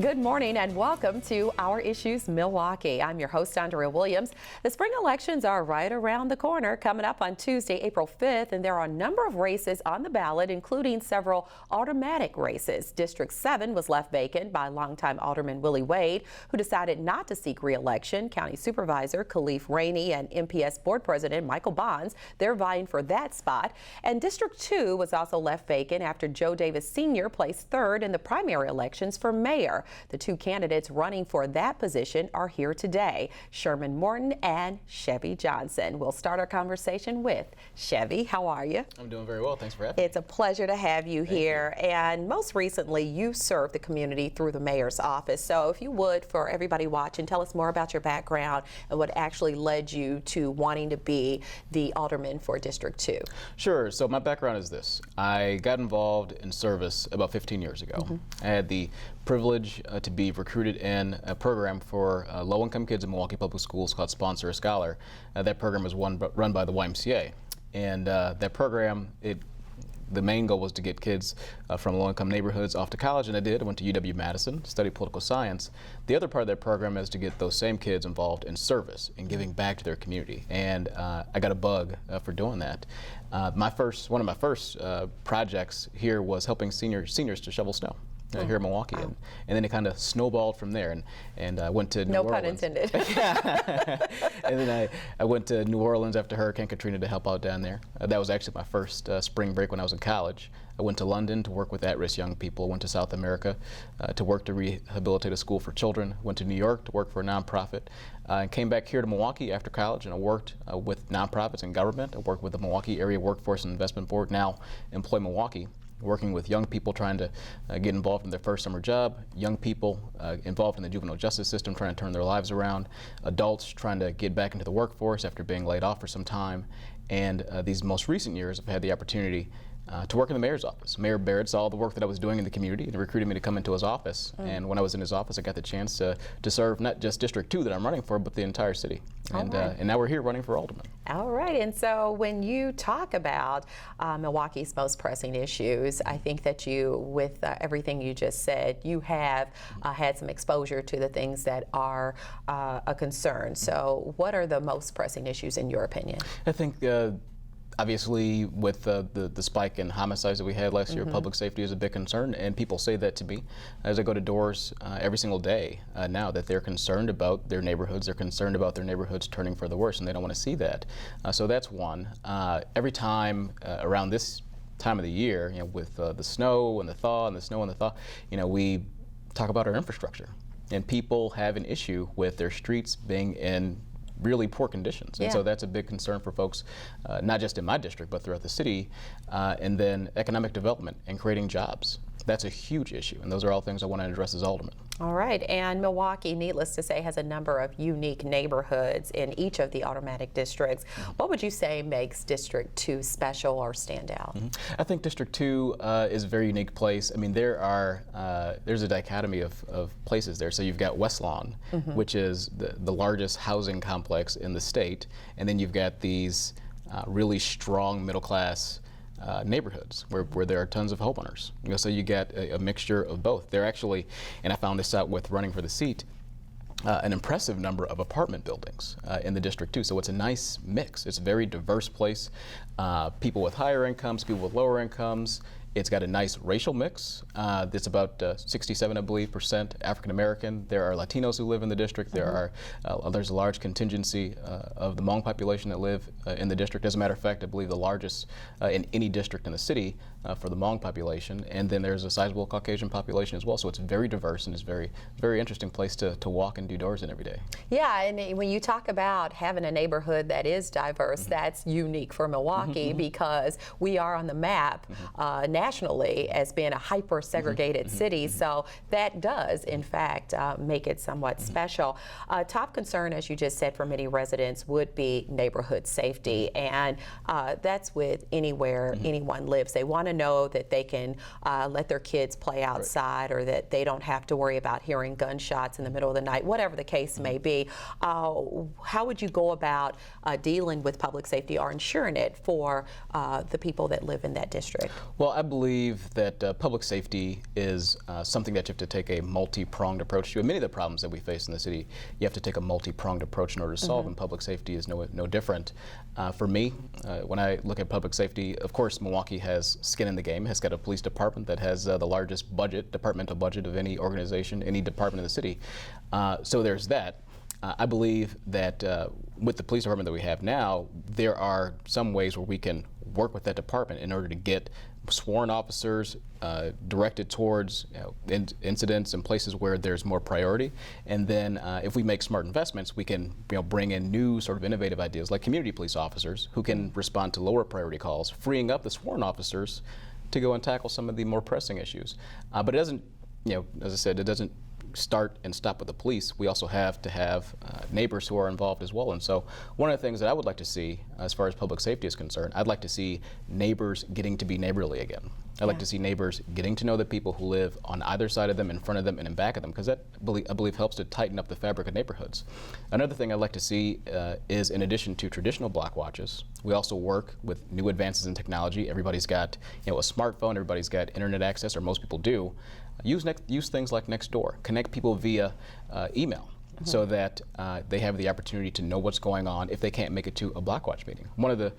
Good morning and welcome to Our Issues Milwaukee. I'm your host, Andrea Williams. The spring elections are right around the corner, coming up on Tuesday, April 5th, and there are a number of races on the ballot, including several automatic races. District 7 was left vacant by longtime Alderman Willie Wade, who decided not to seek re-election. County Supervisor Khalif Rainey and MPS Board President Michael Bonds, they're vying for that spot. And District 2 was also left vacant after Joe Davis Sr. placed third in the primary elections for mayor. The two candidates running for that position are here today, Sherman Morton and Chevy Johnson. We'll start our conversation with Chevy. How are you? I'm doing very well. Thanks for having me. It's a pleasure to have you here. And most recently, you served the community through the mayor's office. So if you would, for everybody watching, tell us more about your background and what actually led you to wanting to be the alderman for District 2. Sure. So my background is this. I got involved in service about 15 years ago. I had the privilege to be recruited in a program for low-income kids in Milwaukee Public Schools called Sponsor a Scholar. That program was run by the YMCA. And that program, the main goal was to get kids from low-income neighborhoods off to college, and I did. I went to UW-Madison, studied political science. The other part of that program is to get those same kids involved in service and giving back to their community. And I got a bug for doing that. One of my first projects here was helping seniors to shovel snow. Here in Milwaukee, and then it kind of snowballed from there, and I went to New Orleans. No pun intended. And then I went to New Orleans after Hurricane Katrina to help out down there. That was actually my first spring break when I was in college. I went to London to work with at-risk young people, went to South America to work to rehabilitate a school for children, went to New York to work for a nonprofit, and came back here to Milwaukee after college, and I worked with nonprofits and government. I worked with the Milwaukee Area Workforce and Investment Board, now Employ Milwaukee, working with young people trying to get involved in their first summer job, young people involved in the juvenile justice system trying to turn their lives around, adults trying to get back into the workforce after being laid off for some time. And these most recent years I've had the opportunity to work in the mayor's office. Mayor Barrett saw the work that I was doing in the community and recruited me to come into his office. And when I was in his office, I got the chance to serve not just District 2 that I'm running for, but the entire city. And now we're here running for alderman. All right, and so when you talk about Milwaukee's most pressing issues, I think that you, with everything you just said, you have had some exposure to the things that are a concern. So what are the most pressing issues in your opinion? I think obviously, with the spike in homicides that we had last year, public safety is a big concern, and people say that to me as I go to doors every single day now, that they're concerned about their neighborhoods, they're concerned about their neighborhoods turning for the worse, and they don't want to see that. So that's one. Every time around this time of the year, with the snow and the thaw and the snow and the thaw, we talk about our infrastructure, and people have an issue with their streets being in really poor conditions. And so that's a big concern for folks, not just in my district, but throughout the city. And then economic development and creating jobs. That's a huge issue, and those are all things I want to address as alderman. All right, and Milwaukee, needless to say, has a number of unique neighborhoods in each of the automatic districts. What would you say makes District 2 special or stand out? I think District 2 is a very unique place. I mean, there's a dichotomy of places there. So you've got West Lawn, which is the largest housing complex in the state, and then you've got these really strong middle-class neighborhoods where there are tons of homeowners. So you get a mixture of both. They're actually, and I found this out with running for the seat, an impressive number of apartment buildings in the District 2. So it's a nice mix. It's a very diverse place. People with higher incomes, people with lower incomes. It's got a nice racial mix. It's about 67, I believe, % African American. There are Latinos who live in the district. There's a large contingency of the Hmong population that live in the district. As a matter of fact, I believe the largest in any district in the city for the Hmong population. And then there's a sizable Caucasian population as well. So it's very diverse, and it's a very interesting place to walk and do doors in every day. Yeah, and when you talk about having a neighborhood that is diverse, that's unique for Milwaukee because we are on the map nationally as being a hyper-segregated city, so that does, in fact, make it somewhat special. Top concern, as you just said, for many residents would be neighborhood safety, and that's with anywhere anyone lives. They want to know that they can let their kids play outside, or that they don't have to worry about hearing gunshots in the middle of the night, whatever the case may be. How would you go about dealing with public safety or ensuring it for the people that live in that district? Well, believe that public safety is something that you have to take a multi-pronged approach to. And many of the problems that we face in the city, you have to take a multi-pronged approach in order to solve, and public safety is no different. For me, when I look at public safety, of course, Milwaukee has skin in the game, has got a police department that has the largest departmental budget of any organization, any department in the city. So there's that. I believe that with the police department that we have now, there are some ways where we can work with that department in order to get sworn officers directed towards incidents and places where there's more priority. And then if we make smart investments, we can bring in new sort of innovative ideas like community police officers who can respond to lower priority calls, freeing up the sworn officers to go and tackle some of the more pressing issues. But it doesn't, as I said, it doesn't start and stop with the police. We also have to have neighbors who are involved as well. And so one of the things that I would like to see as far as public safety is concerned, I'd like to see neighbors getting to be neighborly again. I'd like to see neighbors getting to know the people who live on either side of them, in front of them, and in back of them, because that, I believe, helps to tighten up the fabric of neighborhoods. Another thing I'd like to see is, in addition to traditional block watches, we also work with new advances in technology. Everybody's got a smartphone, everybody's got internet access, or most people do. Use things like Nextdoor. Connect people via email so that they have the opportunity to know what's going on if they can't make it to a block watch meeting. One of the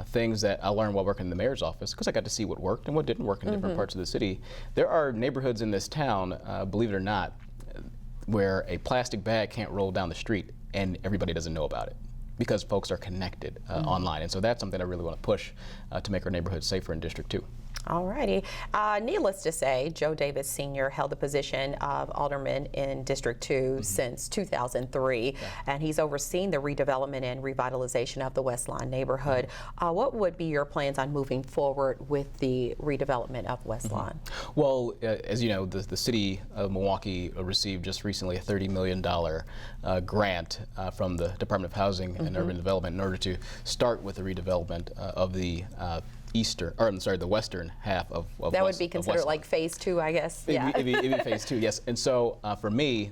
things that I learned while working in the mayor's office, because I got to see what worked and what didn't work in different parts of the city, there are neighborhoods in this town, believe it or not, where a plastic bag can't roll down the street and everybody doesn't know about it, because folks are connected online. And so that's something I really want to push to make our neighborhoods safer in District 2. All righty. Needless to say, Joe Davis Sr. held the position of Alderman in District 2 since 2003, and he's overseen the redevelopment and revitalization of the West Lawn neighborhood. What would be your plans on moving forward with the redevelopment of West Lawn? Well, as you know, the city of Milwaukee received just recently a $30 million grant from the Department of Housing and Urban Development in order to start with the redevelopment of the the western half of that would be considered like phase 2, I guess. Yeah, it'd be phase 2, yes. And so for me,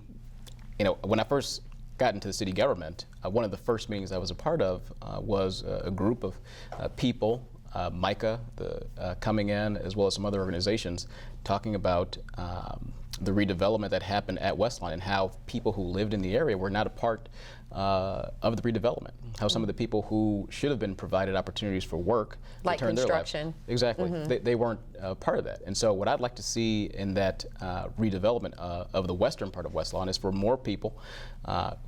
when I first got into the city government, one of the first meetings I was a part of was a group of people, MICA, coming in, as well as some other organizations, talking about the redevelopment that happened at West Lawn and how people who lived in the area were not a part of the redevelopment. How some of the people who should have been provided opportunities for work, like construction, exactly, they weren't part of that. And so what I'd like to see in that redevelopment of the western part of West Lawn is for more people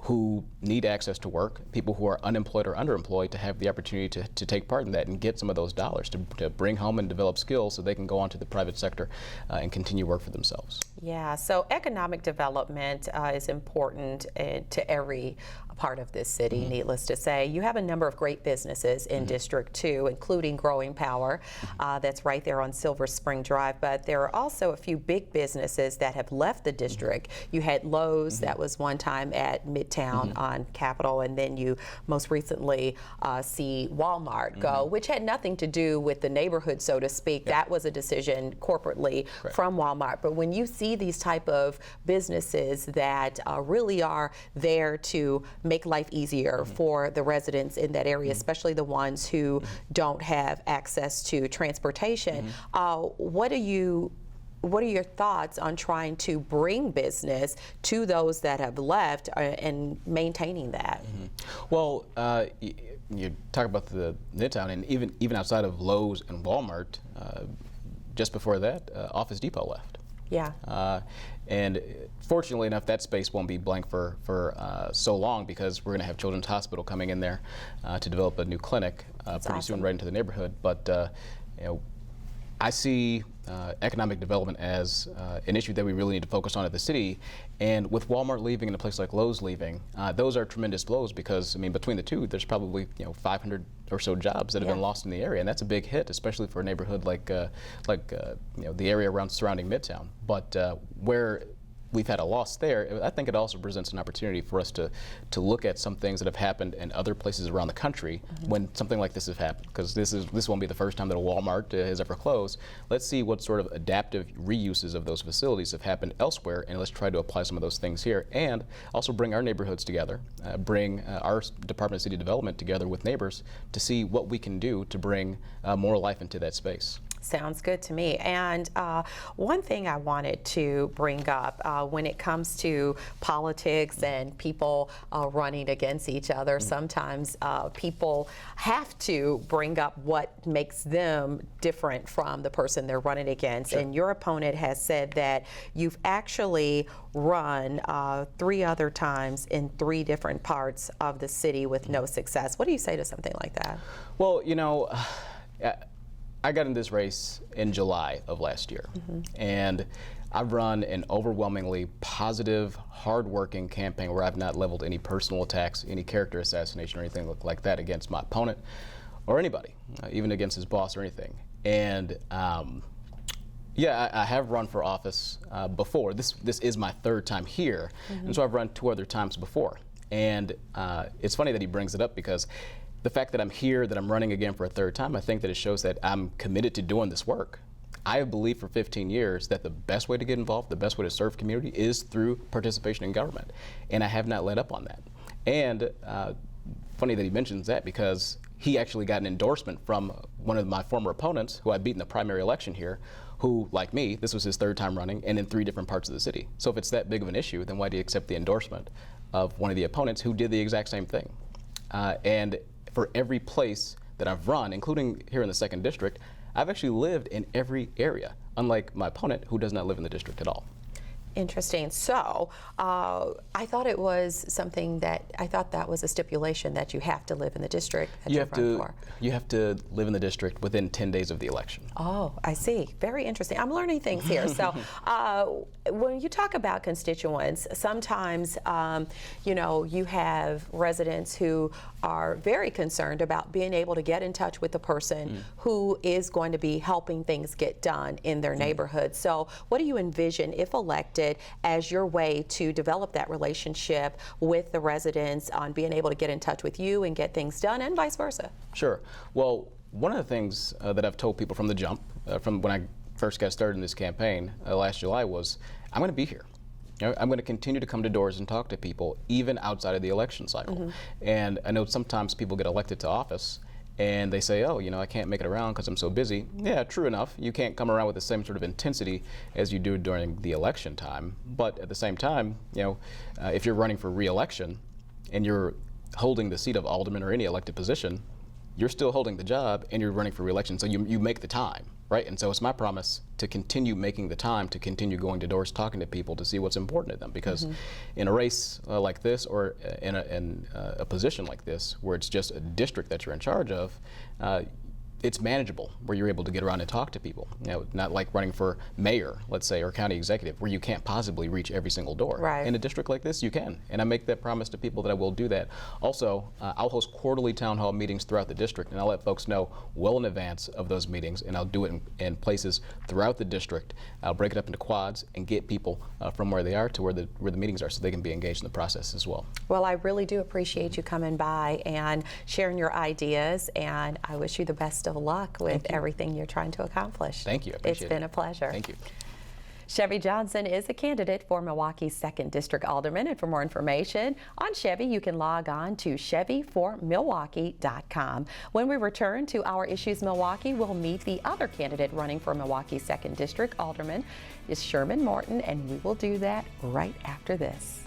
who need access to work, people who are unemployed or underemployed, to have the opportunity to take part in that and get some of those dollars to bring home and develop skills so they can go on to the private sector and continue work for themselves. Yeah, so economic development is important to every part of this city, needless to say. You have a number of great businesses in District 2, including Growing Power, that's right there on Silver Spring Drive, but there are also a few big businesses that have left the district. You had Lowe's, that was one time at Midtown on Capitol, and then you most recently see Walmart go, which had nothing to do with the neighborhood, so to speak. That was a decision corporately from Walmart. But when you see these type of businesses that really are there to make life easier for the residents in that area, especially the ones who don't have access to transportation, what are your thoughts on trying to bring business to those that have left and maintaining that? Well, you talk about the Midtown, and even outside of Lowe's and Walmart, just before that, Office Depot left. Yeah. And fortunately enough, that space won't be blank for so long, because we're going to have Children's Hospital coming in there to develop a new clinic pretty soon, right into the neighborhood. But I see economic development as an issue that we really need to focus on at the city. And with Walmart leaving and a place like Lowe's leaving, those are tremendous blows, because I mean, between the two, there's probably 500 or so jobs that have been lost in the area, and that's a big hit, especially for a neighborhood like the area around surrounding Midtown. But where we've had a loss there, I think it also presents an opportunity for us to look at some things that have happened in other places around the country when something like this has happened, because this won't be the first time that a Walmart has ever closed. Let's see what sort of adaptive reuses of those facilities have happened elsewhere, and let's try to apply some of those things here, and also bring our neighborhoods together, bring our Department of City Development together with neighbors to see what we can do to bring more life into that space. Sounds good to me. And one thing I wanted to bring up when it comes to politics and people running against each other, sometimes people have to bring up what makes them different from the person they're running against. Sure. And your opponent has said that you've actually run 3 other times in 3 different parts of the city with no success. What do you say to something like that? Well, you know, I got in this race in July of last year, and I've run an overwhelmingly positive, hard-working campaign where I've not leveled any personal attacks, any character assassination or anything like that against my opponent or anybody, even against his boss or anything. And yeah, I have run for office before. This is my 3rd time here, and so I've run 2 other times before. And it's funny that he brings it up because the fact that I'm here, that I'm running again for a 3rd time, I think that it shows that I'm committed to doing this work. I have believed for 15 years that the best way to get involved, the best way to serve community is through participation in government. And I have not let up on that. And funny that he mentions that because he actually got an endorsement from one of my former opponents who I beat in the primary election here, who, like me, this was his 3rd time running and in 3 different parts of the city. So if it's that big of an issue, then why do you accept the endorsement of one of the opponents who did the exact same thing? And for every place that I've run, including here in the 2nd district, I've actually lived in every area, unlike my opponent who does not live in the district at all. Interesting. So I thought it was something I thought that was a stipulation that you have to live in the district that you run for. You have to live in the district within 10 days of the election. Oh, I see. Very interesting. I'm learning things here. So when you talk about constituents, sometimes, you know, you have residents who are very concerned about being able to get in touch with the person who is going to be helping things get done in their neighborhood. So what do you envision, if elected, as your way to develop that relationship with the residents on being able to get in touch with you and get things done, and vice versa? Sure. Well, one of the things that I've told people from the jump, from when I first got started in this campaign last July, was I'm going to be here. You know, I'm going to continue to come to doors and talk to people, even outside of the election cycle. And I know sometimes people get elected to office and they say, oh, you know, I can't make it around because I'm so busy. Yeah, true enough. You can't come around with the same sort of intensity as you do during the election time. But at the same time, you know, if you're running for re-election and you're holding the seat of alderman or any elected position, you're still holding the job and you're running for re-election. So you make the time, right? And so it's my promise to continue making the time, to continue going to doors, talking to people to see what's important to them. Because in a race like this, or in a position like this, where it's just a district that you're in charge of, it's manageable, where you're able to get around and talk to people. You know, not like running for mayor, let's say, or county executive, where you can't possibly reach every single door. Right. In a district like this, you can, and I make that promise to people that I will do that. Also, I'll host quarterly town hall meetings throughout the district, and I'll let folks know well in advance of those meetings, and I'll do it in places throughout the district. I'll break it up into quads and get people from where they are to where the meetings are, so they can be engaged in the process as well. Well, I really do appreciate you coming by and sharing your ideas, and I wish you the best of luck with everything you're trying to accomplish. Thank you. Appreciate It's been a pleasure. Thank you. Chevy Johnson is a candidate for Milwaukee's 2nd District Alderman, and for more information on Chevy, you can log on to chevyformilwaukee.com. When we return to Our Issues Milwaukee, we'll meet the other candidate running for Milwaukee's 2nd District Alderman, is Sherman Morton, and we will do that right after this.